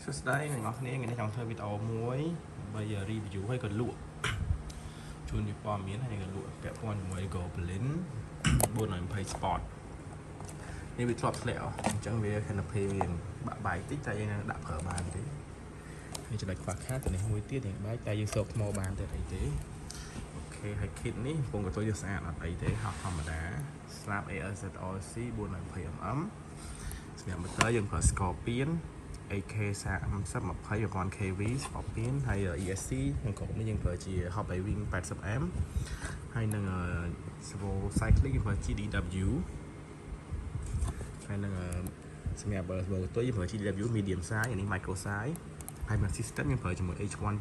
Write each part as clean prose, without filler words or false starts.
សួស្តីអ្នកនរគ្នាថ្ងៃនេះចង់ធ្វើវីដេអូមួយដើម្បី review ឲ្យក៏លក់ជូនព័ត៌មានហើយក៏លក់ពាក់ព័ន្ធជាមួយ Goblin 420 Sport នេះវាធ្លាប់ធ្លាក់អញ្ចឹងវា canopy វាបាក់បែកតិចតែយើងនឹងដាក់ប្រើបានទេហើយចំណុចខ្វះខាតទៅនេះមួយទៀតបែកតែយើងសោកថ្មបានទៅអីទេអូខេហើយ kit នេះកំពុងកតុយវាស្អាតអត់អីទេហោះធម្មតា Slab ARZRC 420mm សម្រាប់ motor យើងប្រើ Scorpion AK 30 20 kV Scorpion ហើយ ESC ក្នុងក្រុមនេះយើងប្រើជា Hop Wing 80M ហើយនឹង Servo Cyclic យើងប្រើ GDW ហើយនឹងសម្រាប់ Servo ទុយយើងប្រើ GDW medium size នេះ micro size ហើយមក system យើងប្រើជាមួយ H1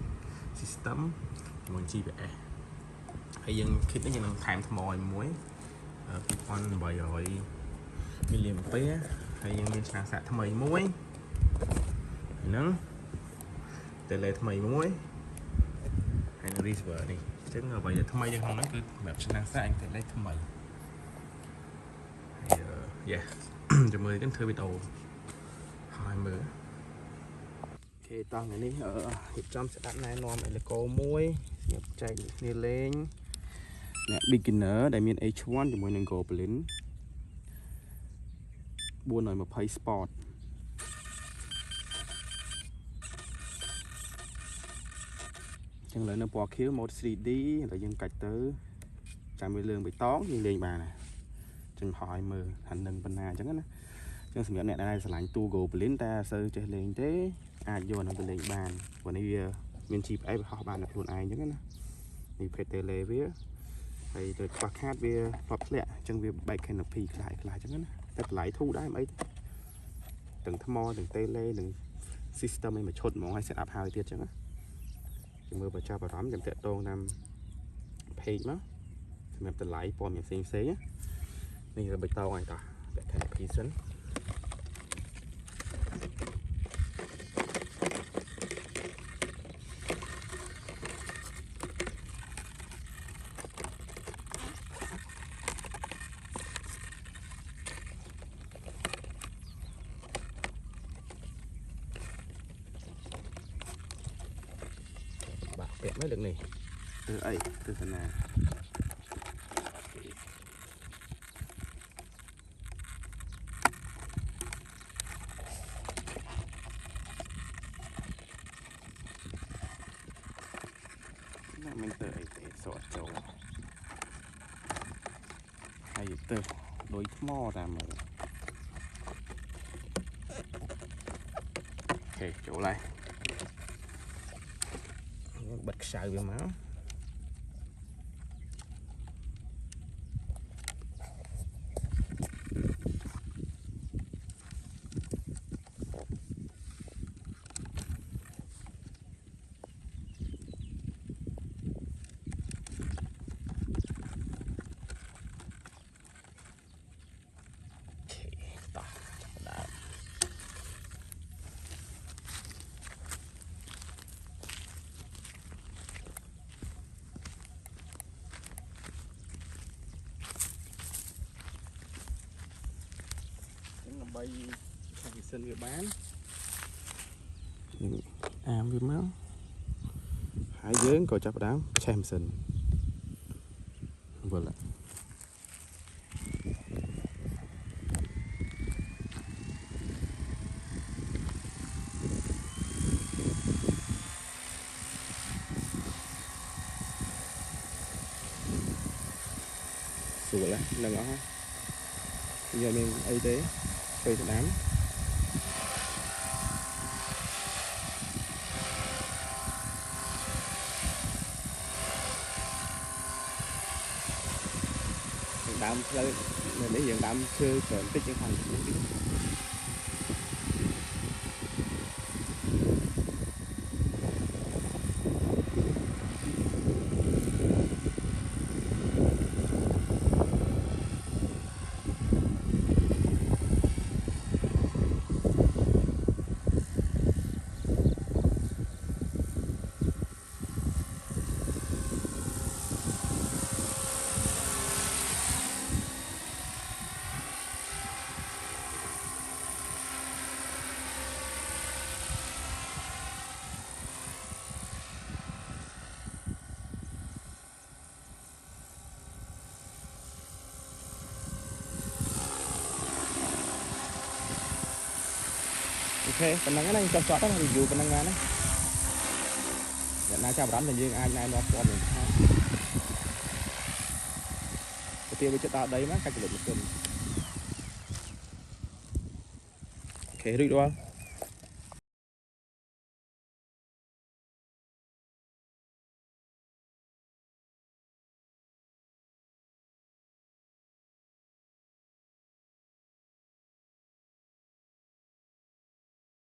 system ជាមួយ GPS ហើយយើង kit នេះយើងនឹងថែមថ្មឲ្យមួយ 2800 mAh ហើយយើងមានឆ្នាំងសាកថ្មីមួយហ្នឹងតេឡេថ្មីមួយហើយនឹង receiver នេះអញ្ចឹងអ្វីដែលថ្មីនៅក្នុងហ្នឹងគឺសម្រាប់ឆ្នាំងសាកតេឡេថ្មីហើយជាមួយនឹងធ្វើវីដេអូហើយមើលអូខេតោះថ្ងៃនេះរៀបចំស្ដាប់ណែនាំអេឡេកូមួយសម្រាប់ចែកគ្នាលេងអ្នក beginner ដែលមាន H1 ជាមួយនឹង Goblin 420 Sportចឹងលើនៅពណ៌ខៀវ mode 3D ហើយយើងកាច់ទៅចាំវាលឿងបៃតងយើងលេងបានណាចឹងហោះឲ្យមើលថានឹងប៉ុណ្ណាចឹងណាចឹងសម្រាប់អ្នកដែលឆ្លាញ់ទូ Goblin តែអត់សូវចេះលេងទេអាចយកនឹងទៅលេងបានព្រោះនេះវាមាន GPS វាហោះបានតែខ្លួនឯងចឹងណានេះភេទ tele វាហើយទៅខ្វះខាតវាផ្លប់ធ្លាក់ចឹងវាបែក canopy ខ្លះចឹងណាតែតម្លៃធូរដែរមិនអីទាំងថ្មទាំង tele និង system ឯងមកឈុតហ្មងឲ្យ set up ហើយទៀតចឹងណាមើលបើចាប់អារម្មណ៍ចាំតាក់ទងតាម page មកសម្រាប់តម្លៃព័ត៌មានផ្សេងនេះរបិតតងឲ្យតោះពាក់ canopy សិនពាក់មើលលើកនេះទៅអីទស្សនាមិនទៅអីទេសតចូលហើយទៅដូចថ្មតាមមើលអូខេចូលហើយបិទខ្សៅវាមកដើម្បីខាងវិសិនវាបានអាមវាមកហើយយើងក៏ចាប់ផ្ដើមឆេះម៉ាស៊ីនវល់ស្រួលហ្នឹងអស់ហើយយកមានអីទេពេលស្ដាំដើមផ្លូវនៅនេះយើងដើមឈើច្រើនតិចជាងខាងនេះតិច ok phần năng này cho chọn đó review phần năng này nhận ra chào đón là như ai này nó còn mình tiêu với chất tạo đấy má cách được một tuần ok được rồi